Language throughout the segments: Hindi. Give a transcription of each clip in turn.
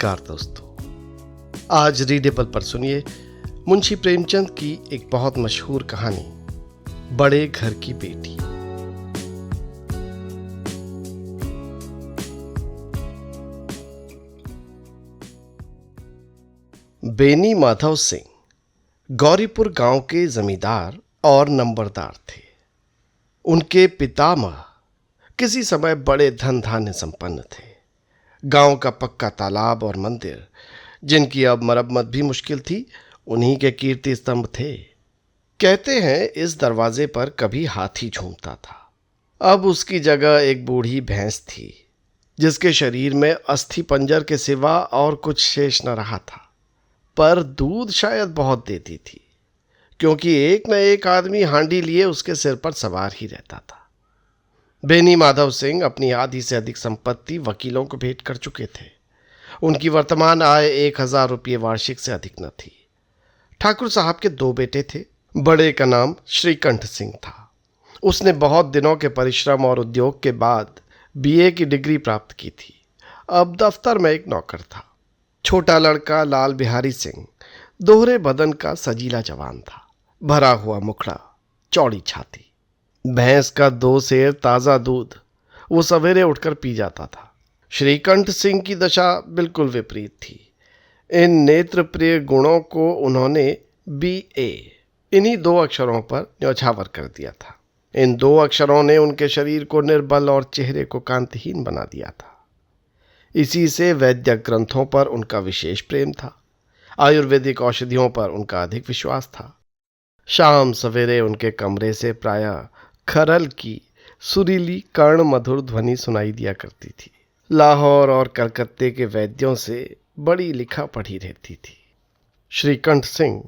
नमस्कार दोस्तों। आज रीडेबल पर सुनिए मुंशी प्रेमचंद की एक बहुत मशहूर कहानी, बड़े घर की बेटी। बेनी माधव सिंह गौरीपुर गांव के जमींदार और नंबरदार थे। उनके पितामह किसी समय बड़े धन धान्य संपन्न थे। गांव का पक्का तालाब और मंदिर, जिनकी अब मरम्मत भी मुश्किल थी, उन्हीं के कीर्ति स्तंभ थे। कहते हैं इस दरवाजे पर कभी हाथी झूमता था। अब उसकी जगह एक बूढ़ी भैंस थी, जिसके शरीर में अस्थि पंजर के सिवा और कुछ शेष न रहा था, पर दूध शायद बहुत देती थी, क्योंकि एक न एक आदमी हांडी लिए उसके सिर पर सवार ही रहता था। बेनी माधव सिंह अपनी आधी से अधिक संपत्ति वकीलों को भेंट कर चुके थे। उनकी वर्तमान आय 1000 रुपये वार्षिक से अधिक न थी। ठाकुर साहब के 2 बेटे थे। बड़े का नाम श्रीकंठ सिंह था। उसने बहुत दिनों के परिश्रम और उद्योग के बाद बीए की डिग्री प्राप्त की थी। अब दफ्तर में एक नौकर था। छोटा लड़का लाल बिहारी सिंह दोहरे बदन का सजीला जवान था। भरा हुआ मुखड़ा, चौड़ी छाती, भैंस का 2 सेर ताज़ा दूध वो सवेरे उठकर पी जाता था। श्रीकंठ सिंह की दशा बिल्कुल विपरीत थी। इन नेत्र प्रिय गुणों को उन्होंने BA इन्हीं 2 अक्षरों पर न्यौछावर कर दिया था। इन 2 अक्षरों ने उनके शरीर को निर्बल और चेहरे को कांतिहीन बना दिया था। इसी से वैद्य ग्रंथों पर उनका विशेष प्रेम था। आयुर्वेदिक औषधियों पर उनका अधिक विश्वास था। शाम सवेरे उनके कमरे से प्रायः खरल की सुरीली कर्ण मधुर ध्वनि सुनाई दिया करती थी। लाहौर और कलकत्ते के वैद्यों से बड़ी लिखा पढ़ी रहती थी। श्रीकंठ सिंह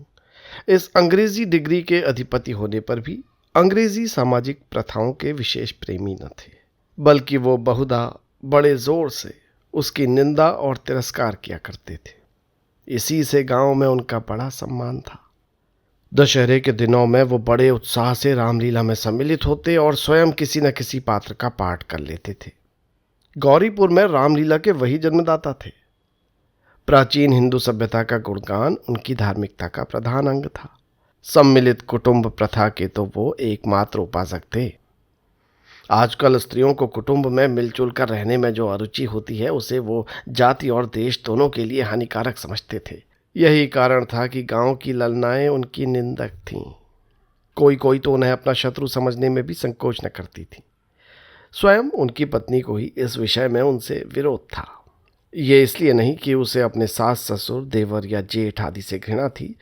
इस अंग्रेजी डिग्री के अधिपति होने पर भी अंग्रेजी सामाजिक प्रथाओं के विशेष प्रेमी न थे, बल्कि वो बहुधा बड़े जोर से उसकी निंदा और तिरस्कार किया करते थे। इसी से गांव में उनका बड़ा सम्मान था। दशहरे के दिनों में वो बड़े उत्साह से रामलीला में सम्मिलित होते और स्वयं किसी न किसी पात्र का पाठ कर लेते थे। गौरीपुर में रामलीला के वही जन्मदाता थे। प्राचीन हिंदू सभ्यता का गुणगान उनकी धार्मिकता का प्रधान अंग था। सम्मिलित कुटुंब प्रथा के तो वो एकमात्र उपासक थे। आजकल स्त्रियों को कुटुंब में मिलजुल कर रहने में जो अरुचि होती है, उसे वो जाति और देश दोनों के लिए हानिकारक समझते थे। यही कारण था कि गांव की ललनाएं उनकी निंदक थीं। कोई कोई तो उन्हें अपना शत्रु समझने में भी संकोच न करती थी। स्वयं उनकी पत्नी को ही इस विषय में उनसे विरोध था। ये इसलिए नहीं कि उसे अपने सास ससुर, देवर या जेठ आदि से घृणा थी,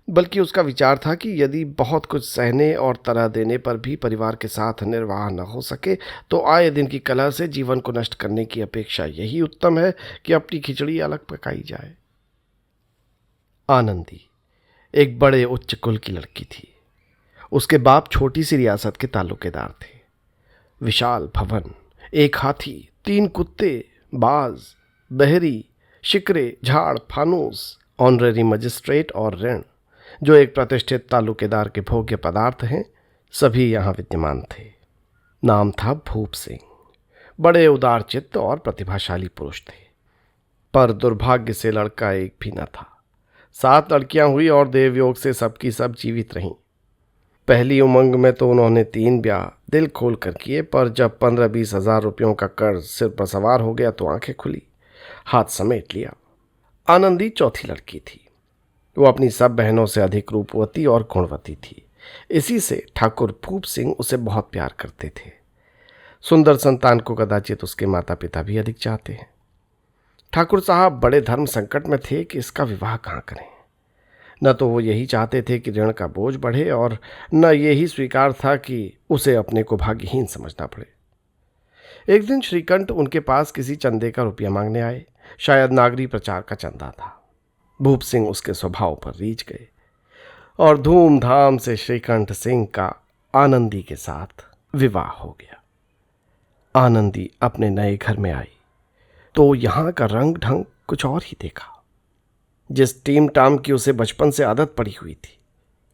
बल्कि उसका विचार था कि यदि बहुत कुछ सहने और तरह देने पर भी परिवार के साथ निर्वाह न हो सके, तो आए दिन की कलह से जीवन को नष्ट करने की अपेक्षा यही उत्तम है कि अपनी खिचड़ी अलग पकाई जाए। आनंदी एक बड़े उच्च कुल की लड़की थी। उसके बाप छोटी सी रियासत के ताल्लुकेदार थे। विशाल भवन, 1 हाथी, 3 कुत्ते, बाज, बहरी, शिकरे, झाड़, फानूस, ऑनररी मजिस्ट्रेट और ऋण, जो एक प्रतिष्ठित ताल्लुकेदार के भोग्य पदार्थ हैं, सभी यहाँ विद्यमान थे। नाम था भूप सिंह। बड़े उदार चित्त और प्रतिभाशाली पुरुष थे, पर दुर्भाग्य से लड़का एक भी न था। 7 लड़कियां हुई और देवयोग से सबकी सब जीवित रहीं। पहली उमंग में तो उन्होंने 3 ब्याह दिल खोल कर किए, पर जब 15-20 हजार रुपयों का कर्ज सिर पर सवार हो गया तो आंखें खुली, हाथ समेट लिया। आनंदी चौथी लड़की थी। वो अपनी सब बहनों से अधिक रूपवती और गुणवती थी। इसी से ठाकुर भूप सिंह उसे बहुत प्यार करते थे। सुंदर संतान को कदाचित उसके माता पिता भी अधिक चाहते हैं। ठाकुर साहब बड़े धर्म संकट में थे कि इसका विवाह कहाँ करें। न तो वो यही चाहते थे कि ऋण का बोझ बढ़े, और न यही स्वीकार था कि उसे अपने को भाग्यहीन समझना पड़े। एक दिन श्रीकंठ उनके पास किसी चंदे का रुपया मांगने आए। शायद नागरी प्रचार का चंदा था। भूप सिंह उसके स्वभाव पर रीझ गए और धूमधाम से श्रीकंठ सिंह का आनंदी के साथ विवाह हो गया। आनंदी अपने नए घर में आई तो यहाँ का रंग ढंग कुछ और ही देखा। जिस टीम टाम की उसे बचपन से आदत पड़ी हुई थी,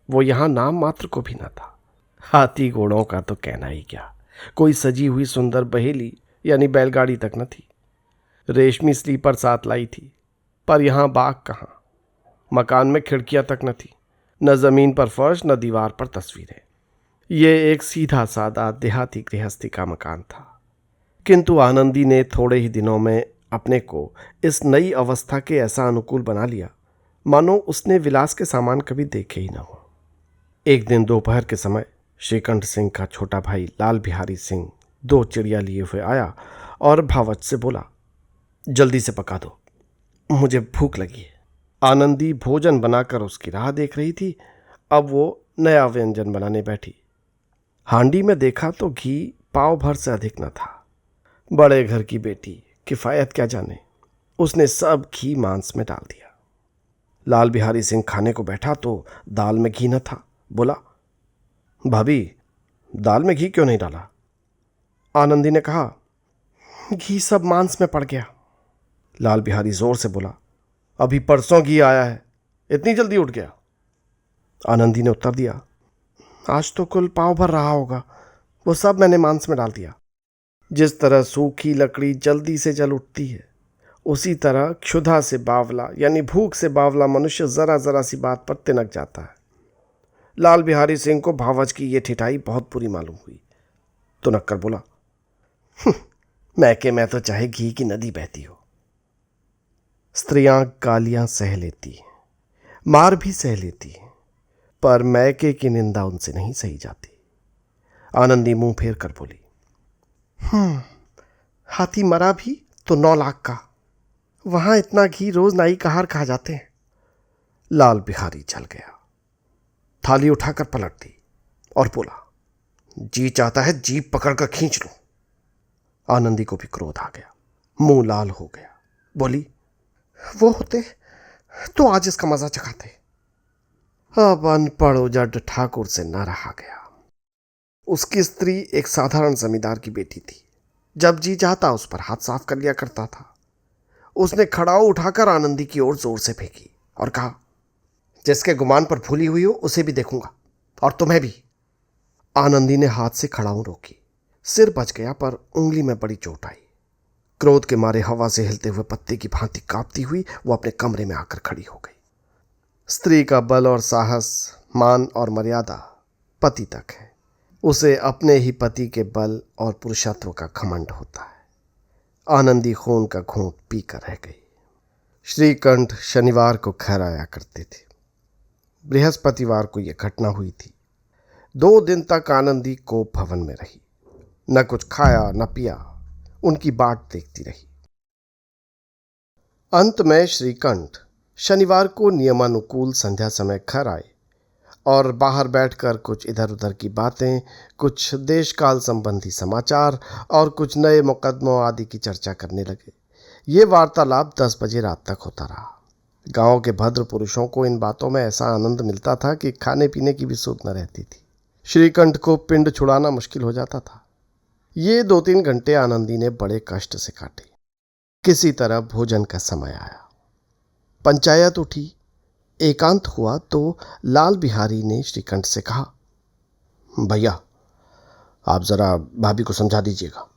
वो यहाँ नाम मात्र को भी न था। हाथी घोड़ों का तो कहना ही क्या, कोई सजी हुई सुंदर बहेली यानी बैलगाड़ी तक न थी। रेशमी स्लीपर साथ लाई थी। पर यहाँ बाग कहाँ। मकान में खिड़कियां तक न थी, न जमीन पर फर्श, न दीवार पर तस्वीरें। ये एक सीधा सादा देहाती गृहस्थी का मकान था, किंतु आनंदी ने थोड़े ही दिनों में अपने को इस नई अवस्था के ऐसा अनुकूल बना लिया मानो उसने विलास के सामान कभी देखे ही न हो। एक दिन दोपहर के समय श्रीकंठ सिंह का छोटा भाई लाल बिहारी सिंह 2 चिड़िया लिए हुए आया और भावच से बोला, जल्दी से पका दो, मुझे भूख लगी है। आनंदी भोजन बनाकर उसकी राह देख रही थी। अब वो नया व्यंजन बनाने बैठी। हांडी में देखा तो घी पाव भर से अधिक न था। बड़े घर की बेटी किफायत क्या जाने, उसने सब घी मांस में डाल दिया। लाल बिहारी सिंह खाने को बैठा तो दाल में घी न था। बोला, भाभी, दाल में घी क्यों नहीं डाला? आनंदी ने कहा, घी सब मांस में पड़ गया। लाल बिहारी जोर से बोला, अभी परसों घी आया है, इतनी जल्दी उठ गया? आनंदी ने उत्तर दिया, आज तो कुल पाव भर रहा होगा, वो सब मैंने मांस में डाल दिया। जिस तरह सूखी लकड़ी जल्दी से जल उठती है, उसी तरह क्षुधा से बावला यानी भूख से बावला मनुष्य जरा जरा सी बात पर तिनक जाता है। लाल बिहारी सिंह को भावच की ये ठिठाई बहुत बुरी मालूम हुई। तो नक्कर बोला, मैके में तो चाहे घी की नदी बहती हो। स्त्रियां गालियां सह लेती हैं, मार भी सह लेती हैं, पर मैके की निंदा उनसे नहीं सही जाती। आनंदी मुंह फेर कर बोली, हाथी मरा भी तो 9 लाख का, वहां इतना घी रोज नाई कहार खा जाते हैं। लाल बिहारी जल गया, थाली उठाकर पलट दी और बोला, जी चाहता है जीप पकड़कर खींच लो। आनंदी को भी क्रोध आ गया, मुंह लाल हो गया। बोली, वो होते तो आज इसका मजा चखाते। अब अनपढ़ उजड़ ठाकुर से न रहा गया। उसकी स्त्री एक साधारण जमींदार की बेटी थी। जब जी चाहता उस पर हाथ साफ कर लिया करता था। उसने खड़ाऊ उठाकर आनंदी की ओर जोर से फेंकी और कहा, जिसके गुमान पर भूली हुई हो उसे भी देखूंगा, और तुम्हें भी। आनंदी ने हाथ से खड़ाऊ रोकी। सिर बच गया, पर उंगली में बड़ी चोट आई। क्रोध के मारे हवा से हिलते हुए पत्ते की भांति कांपती हुई वो अपने कमरे में आकर खड़ी हो गई। स्त्री का बल और साहस, मान और मर्यादा पति तक है। उसे अपने ही पति के बल और पुरुषत्व का घमंड होता है। आनंदी खून का घूंट पीकर रह गई। श्रीकंठ शनिवार को घर आया करते थे। बृहस्पतिवार को यह घटना हुई थी। 2 दिन तक आनंदी कोप भवन में रही, न कुछ खाया न पिया, उनकी बाट देखती रही। अंत में श्रीकंठ शनिवार को नियमानुकूल संध्या समय घर आए और बाहर बैठकर कुछ इधर उधर की बातें, कुछ देश काल संबंधी समाचार और कुछ नए मुकदमों आदि की चर्चा करने लगे। ये वार्तालाप 10 बजे रात तक होता रहा। गांव के भद्र पुरुषों को इन बातों में ऐसा आनंद मिलता था कि खाने पीने की भी सुध न रहती थी। श्रीकंठ को पिंड छुड़ाना मुश्किल हो जाता था। ये 2-3 घंटे आनंदी ने बड़े कष्ट से काटे। किसी तरह भोजन का समय आया। पंचायत उठी, एकांत हुआ तो लाल बिहारी ने श्रीकंठ से कहा, भैया, आप जरा भाभी को समझा दीजिएगा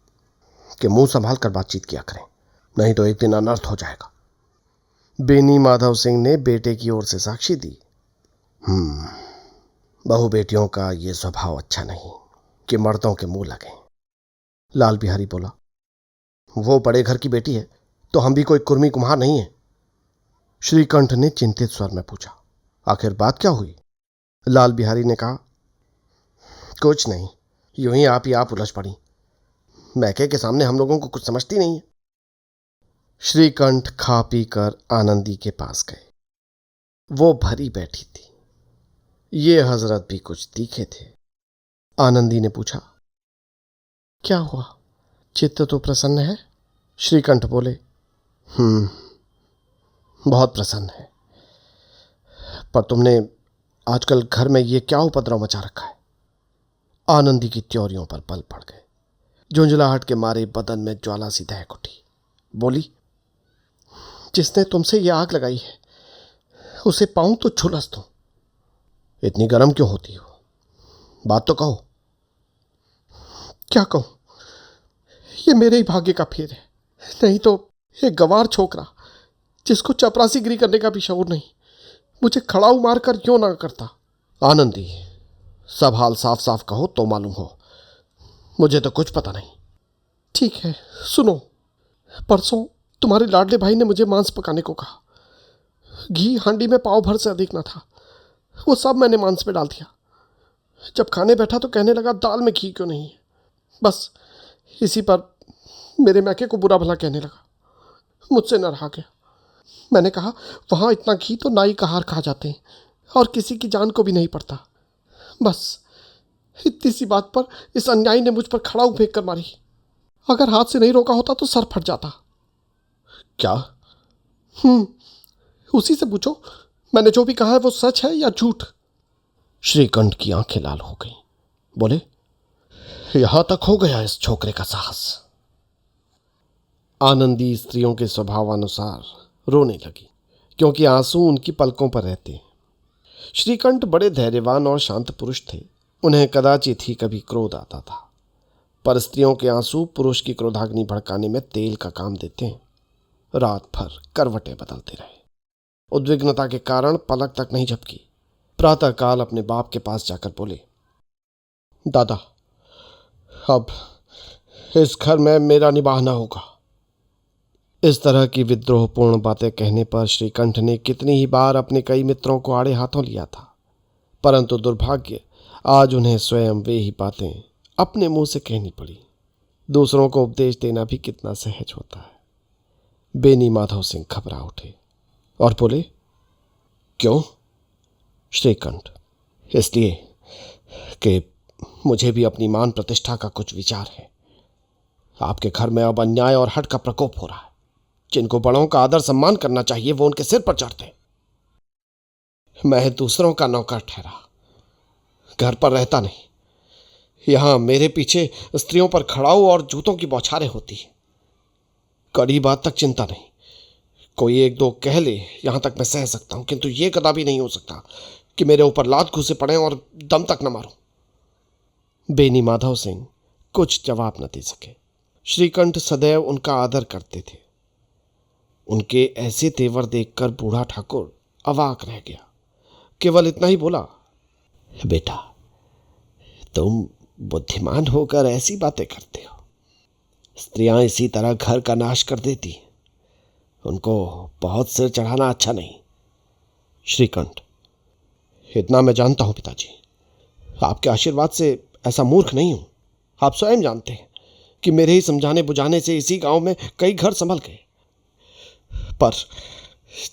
कि मुंह संभाल कर बातचीत किया करें, नहीं तो एक दिन अनर्थ हो जाएगा। बेनी माधव सिंह ने बेटे की ओर से साक्षी दी। बहु बेटियों का ये स्वभाव अच्छा नहीं कि मर्दों के मुंह लगे। लाल बिहारी बोला, वो बड़े घर की बेटी है तो हम भी कोई कुर्मी कुम्हार नहीं है। श्रीकंठ ने चिंतित स्वर में पूछा, आखिर बात क्या हुई? लाल बिहारी ने कहा, कुछ नहीं, यूं ही आप उलझ पड़ी। मैके के सामने हम लोगों को कुछ समझती नहीं है। श्रीकंठ खा पी कर आनंदी के पास गए। वो भरी बैठी थी। ये हजरत भी कुछ तीखे थे। आनंदी ने पूछा, क्या हुआ, चित्त तो प्रसन्न है? श्रीकंठ बोले, बहुत प्रसन्न है, पर तुमने आजकल घर में ये क्या उपद्रव मचा रखा है? आनंदी की त्योरियों पर बल पड़ गए। झुंझलाहट के मारे बदन में ज्वाला सी दहक उठी। बोली, जिसने तुमसे ये आग लगाई है उसे पाऊं तो झुलस दूं। इतनी गर्म क्यों होती हो? बात तो कहो। क्या कहूं, ये मेरे ही भाग्य का फेर है, नहीं तो ये गवार छोकरा जिसको चपरासीगिरी करने का भी शऊर नहीं, मुझे खड़ाऊ मारकर क्यों ना करता। आनंदी, सब हाल साफ साफ कहो तो मालूम हो, मुझे तो कुछ पता नहीं। ठीक है, सुनो। परसों तुम्हारे लाडले भाई ने मुझे मांस पकाने को कहा। घी हांडी में पाव भर से अधिक न था, वो सब मैंने मांस में डाल दिया। जब खाने बैठा तो कहने लगा दाल में घी क्यों नहीं है। बस इसी पर मेरे मैके को बुरा भला कहने लगा, मुझसे न रहा गया। मैंने कहा वहाँ इतना घी तो नाई का हार खा जाते हैं और किसी की जान को भी नहीं पड़ता। बस इतनी सी बात पर इस अन्यायी ने मुझ पर खड़ाऊ फेंक कर मारी। अगर हाथ से नहीं रोका होता तो सर फट जाता। क्या? उसी से पूछो, मैंने जो भी कहा है वो सच है या झूठ। श्रीकंठ की आंखें लाल हो गईं। बोले, यहां तक हो गया इस छोकरे का साहस। आनंदी स्त्रियों के स्वभावानुसार रोने लगी, क्योंकि आंसू उनकी पलकों पर रहते हैं। श्रीकंठ बड़े धैर्यवान और शांत पुरुष थे। उन्हें कदाचित ही कभी क्रोध आता था, पर स्त्रियों के आंसू पुरुष की क्रोधाग्नि भड़काने में तेल का काम देते हैं। रात भर करवटें बदलते रहे। उद्विग्नता के कारण पलक तक नहीं झपकी। प्रातःकाल अपने बाप के पास जाकर बोले, दादा, अब इस घर में मेरा निबाह न होगा। इस तरह की विद्रोहपूर्ण बातें कहने पर श्रीकंठ ने कितनी ही बार अपने कई मित्रों को आड़े हाथों लिया था, परंतु दुर्भाग्य आज उन्हें स्वयं वे ही बातें अपने मुंह से कहनी पड़ी। दूसरों को उपदेश देना भी कितना सहज होता है। बेनी माधव सिंह घबरा उठे और बोले, क्यों? श्रीकंठ, इसलिए कि मुझे भी अपनी मान प्रतिष्ठा का कुछ विचार है। आपके घर में अब अन्याय और हठ का प्रकोप हो रहा है। जिनको बड़ों का आदर सम्मान करना चाहिए वो उनके सिर पर चढ़ते। मैं दूसरों का नौकर ठहरा, घर पर रहता नहीं। यहां मेरे पीछे स्त्रियों पर खड़ाऊ और जूतों की बौछारें होती है। कड़ी बात तक चिंता नहीं, कोई एक दो कह ले यहां तक मैं सह सकता हूं, किंतु ये कदापि नहीं हो सकता कि मेरे ऊपर लात घुसे पड़े और दम तक न मारूं। बेनी माधव सिंह कुछ जवाब न दे सके। श्रीकंठ सदैव उनका आदर करते थे। उनके ऐसे तेवर देखकर बूढ़ा ठाकुर अवाक रह गया। केवल इतना ही बोला, बेटा, तुम बुद्धिमान होकर ऐसी बातें करते हो। स्त्रियां इसी तरह घर का नाश कर देती, उनको बहुत सिर चढ़ाना अच्छा नहीं। श्रीकंठ, इतना मैं जानता हूं पिताजी, आपके आशीर्वाद से ऐसा मूर्ख नहीं हूं। आप स्वयं जानते हैं कि मेरे ही समझाने बुझाने से इसी गांव में कई घर संभल गए। पर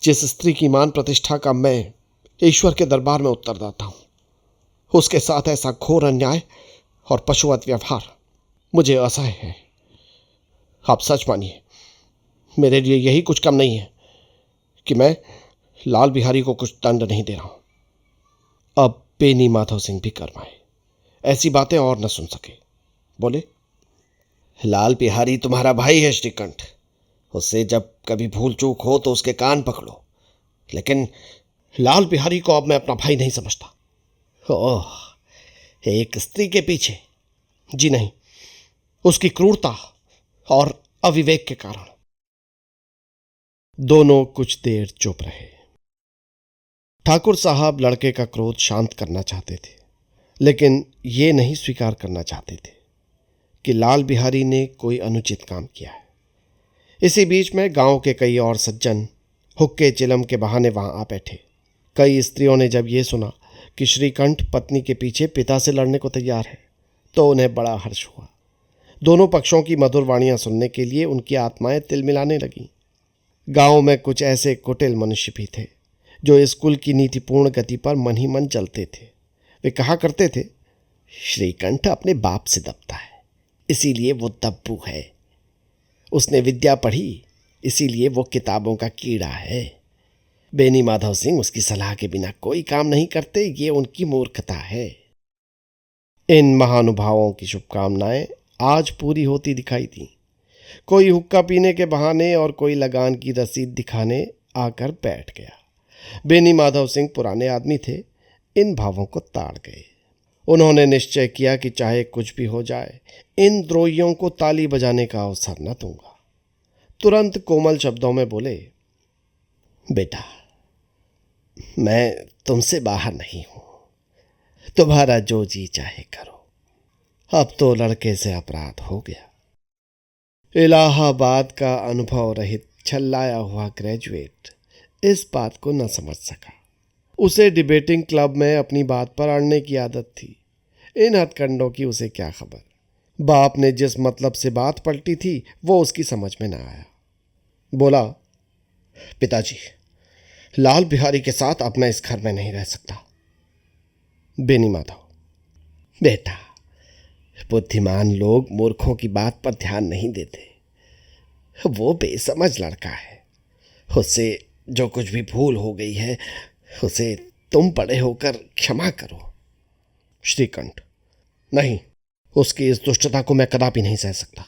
जिस स्त्री की मान प्रतिष्ठा का मैं ईश्वर के दरबार में उत्तरदाता हूं, उसके साथ ऐसा घोर अन्याय और पशुवत व्यवहार मुझे असह्य है। आप सच मानिए, मेरे लिए यही कुछ कम नहीं है कि मैं लाल बिहारी को कुछ दंड नहीं दे रहा हूं। अब बेनी माधव सिंह भी करवाए, ऐसी बातें और न सुन सके। बोले, लाल बिहारी तुम्हारा भाई है श्रीकंठ, उससे जब कभी भूल चूक हो तो उसके कान पकड़ो, लेकिन लाल बिहारी को अब मैं अपना भाई नहीं समझता। ओह, एक स्त्री के पीछे? जी नहीं, उसकी क्रूरता और अविवेक के कारण। दोनों कुछ देर चुप रहे। ठाकुर साहब लड़के का क्रोध शांत करना चाहते थे, लेकिन ये नहीं स्वीकार करना चाहते थे कि लाल बिहारी ने कोई अनुचित काम किया है। इसी बीच में गांव के कई और सज्जन हुक्के चिलम के बहाने वहां आ बैठे। कई स्त्रियों ने जब ये सुना कि श्रीकंठ पत्नी के पीछे पिता से लड़ने को तैयार है तो उन्हें बड़ा हर्ष हुआ। दोनों पक्षों की मधुर वाणियां सुनने के लिए उनकी आत्माएं तिलमिलाने लगीं। गांव में कुछ ऐसे कुटिल मनुष्य भी थे जो इस कुल की नीतिपूर्ण गति पर मन ही मन जलते थे। वे कहा करते थे, श्रीकंठ अपने बाप से दबता है, इसीलिए वो दब्बू है। उसने विद्या पढ़ी, इसीलिए वो किताबों का कीड़ा है। बेनी माधव सिंह उसकी सलाह के बिना कोई काम नहीं करते, ये उनकी मूर्खता है। इन महानुभावों की शुभकामनाएं आज पूरी होती दिखाई दी। कोई हुक्का पीने के बहाने और कोई लगान की रसीद दिखाने आकर बैठ गया। बेनी माधव सिंह पुराने आदमी थे, इन भावों को ताड़ गए। उन्होंने निश्चय किया कि चाहे कुछ भी हो जाए, इन द्रोहियों को ताली बजाने का अवसर न दूंगा। तुरंत कोमल शब्दों में बोले, बेटा, मैं तुमसे बाहर नहीं हूं, तुम्हारा जो जी चाहे करो। अब तो लड़के से अपराध हो गया। इलाहाबाद का अनुभव रहित छल्लाया हुआ ग्रेजुएट इस बात को न समझ सका। उसे डिबेटिंग क्लब में अपनी बात पर अड़ने की आदत थी। इन हथकंडों की उसे क्या खबर। बाप ने जिस मतलब से बात पलटी थी वो उसकी समझ में न आया। बोला, पिताजी, लाल बिहारी के साथ अब मैं इस घर में नहीं रह सकता। बेनी माधव, बेटा, बुद्धिमान लोग मूर्खों की बात पर ध्यान नहीं देते। वो बेसमझ लड़का है। उससे जो कुछ भी भूल हो गई है उसे तुम बड़े होकर क्षमा करो। श्रीकंठ, नहीं, उसकी इस दुष्टता को मैं कदापि नहीं सह सकता।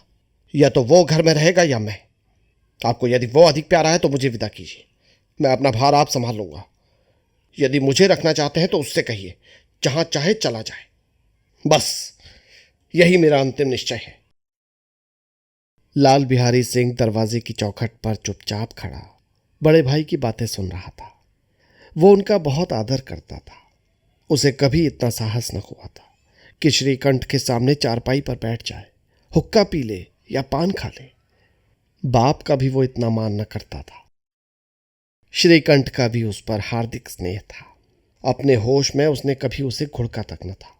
या तो वो घर में रहेगा या मैं। आपको यदि वो अधिक प्यारा है तो मुझे विदा कीजिए। मैं अपना भार आप संभाल लूंगा। यदि मुझे रखना चाहते हैं तो उससे कहिए, जहां चाहे चला जाए। बस यही मेरा अंतिम निश्चय है। लाल बिहारी सिंह दरवाजे की चौखट पर चुपचाप खड़ा बड़े भाई की बातें सुन रहा था। वो उनका बहुत आदर करता था। उसे कभी इतना साहस न हुआ था कि श्रीकंठ के सामने चारपाई पर बैठ जाए, हुक्का पी ले या पान खा ले। बाप का भी वो इतना मान न करता था। श्रीकंठ का भी उस पर हार्दिक स्नेह था। अपने होश में उसने कभी उसे घुड़का तक न था।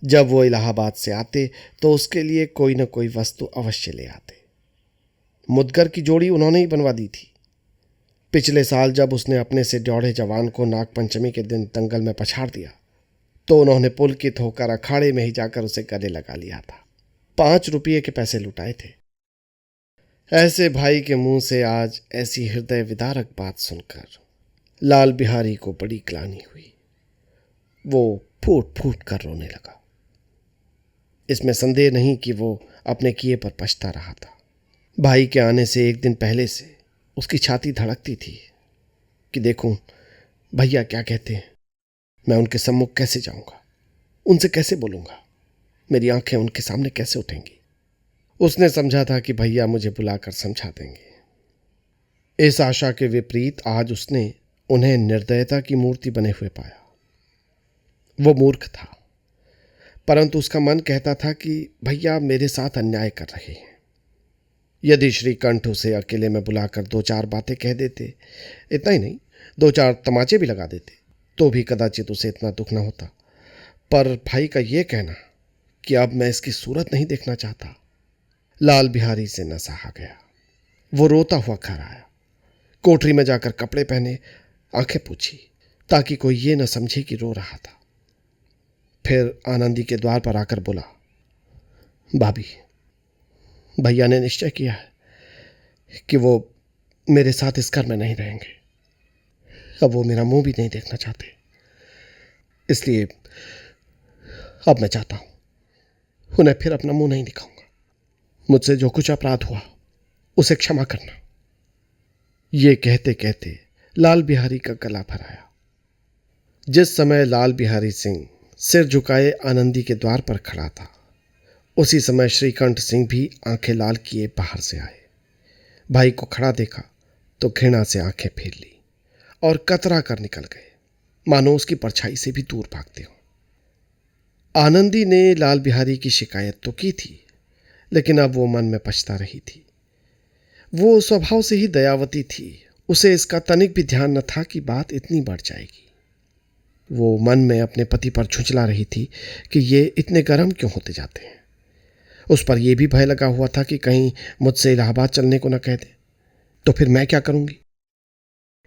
जब वो इलाहाबाद से आते तो उसके लिए कोई न कोई वस्तु अवश्य ले आते। मुदगर की जोड़ी उन्होंने ही बनवा दी थी। पिछले साल जब उसने अपने से ड्योढ़े जवान को नागपंचमी के दिन दंगल में पछाड़ दिया तो उन्होंने पुलकित होकर अखाड़े में ही जाकर उसे गले लगा लिया था। 5 रुपये के पैसे लुटाए थे। ऐसे भाई के मुंह से आज ऐसी हृदय विदारक बात सुनकर लाल बिहारी को बड़ी ग्लानि हुई। वो फूट फूट कर रोने लगा। इसमें संदेह नहीं कि वो अपने किए पर पछता रहा था। भाई के आने से एक दिन पहले से उसकी छाती धड़कती थी कि देखूं भैया क्या कहते हैं। मैं उनके सम्मुख कैसे जाऊंगा, उनसे कैसे बोलूंगा, मेरी आंखें उनके सामने कैसे उठेंगी। उसने समझा था कि भैया मुझे बुलाकर समझा देंगे। इस आशा के विपरीत आज उसने उन्हें निर्दयता की मूर्ति बने हुए पाया। वो मूर्ख था, परंतु उसका मन कहता था कि भैया मेरे साथ अन्याय कर रहे हैं। यदि श्रीकंठ उसे अकेले में बुलाकर 2-4 बातें कह देते, इतना ही नहीं 2-4 तमाचे भी लगा देते, तो भी कदाचित उसे इतना दुख न होता। पर भाई का ये कहना कि अब मैं इसकी सूरत नहीं देखना चाहता, लाल बिहारी से न सहा गया। वो रोता हुआ घर आया। कोठरी में जाकर कपड़े पहने, आंखें पूछी ताकि कोई ये न समझे कि रो रहा था। फिर आनंदी के द्वार पर आकर बोला, भाभी, भैया ने निश्चय किया है कि वो मेरे साथ इस घर में नहीं रहेंगे। अब वो मेरा मुंह भी नहीं देखना चाहते, इसलिए अब मैं चाहता हूं उन्हें फिर अपना मुंह नहीं दिखाऊंगा। मुझसे जो कुछ अपराध हुआ उसे क्षमा करना। ये कहते कहते लाल बिहारी का गला भर आया। जिस समय लाल बिहारी सिंह सिर झुकाए आनंदी के द्वार पर खड़ा था, उसी समय श्रीकंठ सिंह भी आंखें लाल किए बाहर से आए। भाई को खड़ा देखा तो घृणा से आंखें फेर ली और कतरा कर निकल गए, मानो उसकी परछाई से भी दूर भागते हो। आनंदी ने लाल बिहारी की शिकायत तो की थी, लेकिन अब वो मन में पछता रही थी। वो स्वभाव से ही दयावती थी। उसे इसका तनिक भी ध्यान न था कि बात इतनी बढ़ जाएगी। वो मन में अपने पति पर झुंझला रही थी कि ये इतने गर्म क्यों होते जाते हैं। उस पर यह भी भय लगा हुआ था कि कहीं मुझसे इलाहाबाद चलने को न कह दे, तो फिर मैं क्या करूंगी।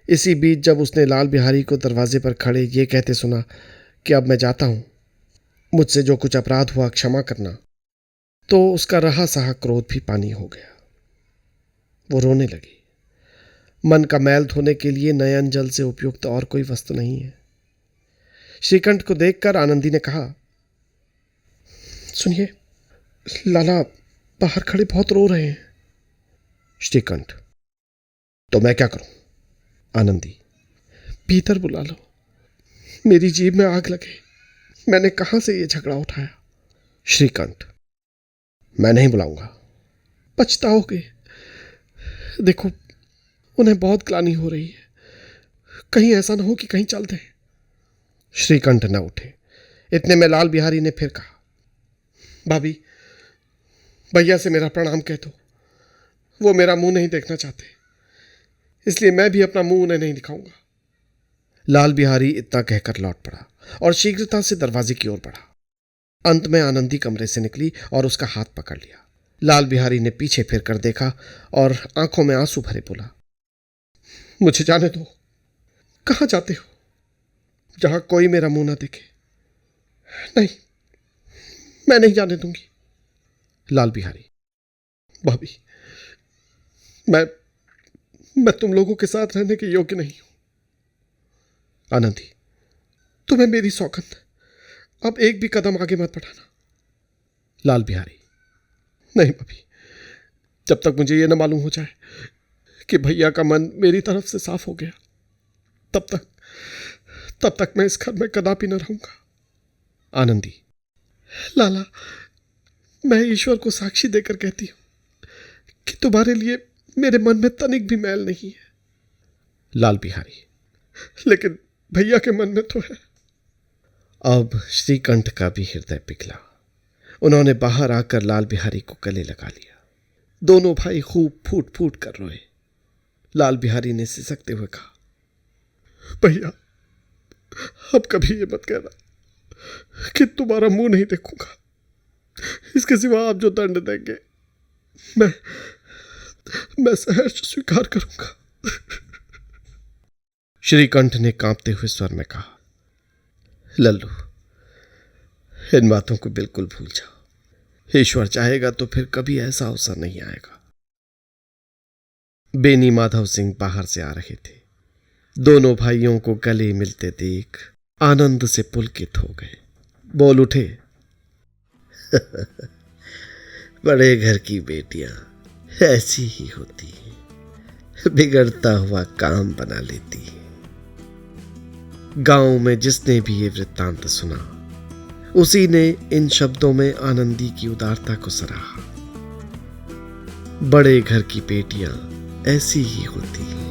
इसी बीच जब उसने लाल बिहारी को दरवाजे पर खड़े ये कहते सुना कि अब मैं जाता हूं, मुझसे जो कुछ अपराध हुआ क्षमा करना, तो उसका रहा सहा क्रोध भी पानी हो गया। वो रोने लगी। मन का मैल धोने के लिए नयन जल से उपयुक्त और कोई वस्तु नहीं है। श्रीकंठ को देखकर आनंदी ने कहा, सुनिए, लाला बाहर खड़े बहुत रो रहे हैं। श्रीकंठ, तो मैं क्या करूं? आनंदी, भीतर बुला लो, मेरी जीभ में आग लगे। मैंने कहां से ये झगड़ा उठाया। श्रीकंठ, मैं नहीं बुलाऊंगा। पछताओगे। देखो, उन्हें बहुत ग्लानि हो रही है। कहीं ऐसा ना हो कि कहीं चल दें। श्रीकंठ न उठे। इतने में लाल बिहारी ने फिर कहा, भाभी, भैया से मेरा प्रणाम कह दो। वो मेरा मुंह नहीं देखना चाहते, इसलिए मैं भी अपना मुंह उन्हें नहीं दिखाऊंगा। लाल बिहारी इतना कहकर लौट पड़ा और शीघ्रता से दरवाजे की ओर बढ़ा। अंत में आनंदी कमरे से निकली और उसका हाथ पकड़ लिया। लाल बिहारी ने पीछे फिर कर देखा और आंखों में आंसू भरे बोला, मुझे जाने दो। कहां जाते हो? जहां कोई मेरा मुंह ना देखे। नहीं, मैं नहीं जाने दूंगी। लाल बिहारी, भाभी, मैं तुम लोगों के साथ रहने के योग्य नहीं हूं। आनंदी, तुम्हें मेरी सौगंध, अब एक भी कदम आगे मत बढ़ाना। लाल बिहारी, नहीं भाभी, जब तक मुझे यह न मालूम हो जाए कि भैया का मन मेरी तरफ से साफ हो गया, तब तक मैं इस घर में कदापि न रहूंगा। आनंदी, लाला, मैं ईश्वर को साक्षी देकर कहती हूं कि तुम्हारे लिए मेरे मन में तनिक भी मैल नहीं है। लाल बिहारी, लेकिन भैया के मन में तो है। अब श्रीकंठ का भी हृदय पिघला। उन्होंने बाहर आकर लाल बिहारी को गले लगा लिया। दोनों भाई खूब फूट फूट कर रोए। लाल बिहारी ने सिसकते हुए कहा, भैया, अब कभी ये मत कहना कि तुम्हारा मुंह नहीं देखूंगा। इसके सिवा आप जो दंड देंगे मैं सहर्ष स्वीकार करूंगा। श्रीकंठ ने कांपते हुए स्वर में कहा, लल्लू, इन बातों को बिल्कुल भूल जाओ। ईश्वर चाहेगा तो फिर कभी ऐसा अवसर नहीं आएगा। बेनी माधव सिंह बाहर से आ रहे थे। दोनों भाइयों को गले मिलते देख आनंद से पुलकित हो गए। बोल उठे, बड़े घर की बेटियां ऐसी ही होती हैं, बिगड़ता हुआ काम बना लेती हैं। गांव में जिसने भी ये वृत्तांत सुना, उसी ने इन शब्दों में आनंदी की उदारता को सराहा। बड़े घर की बेटियां ऐसी ही होती हैं।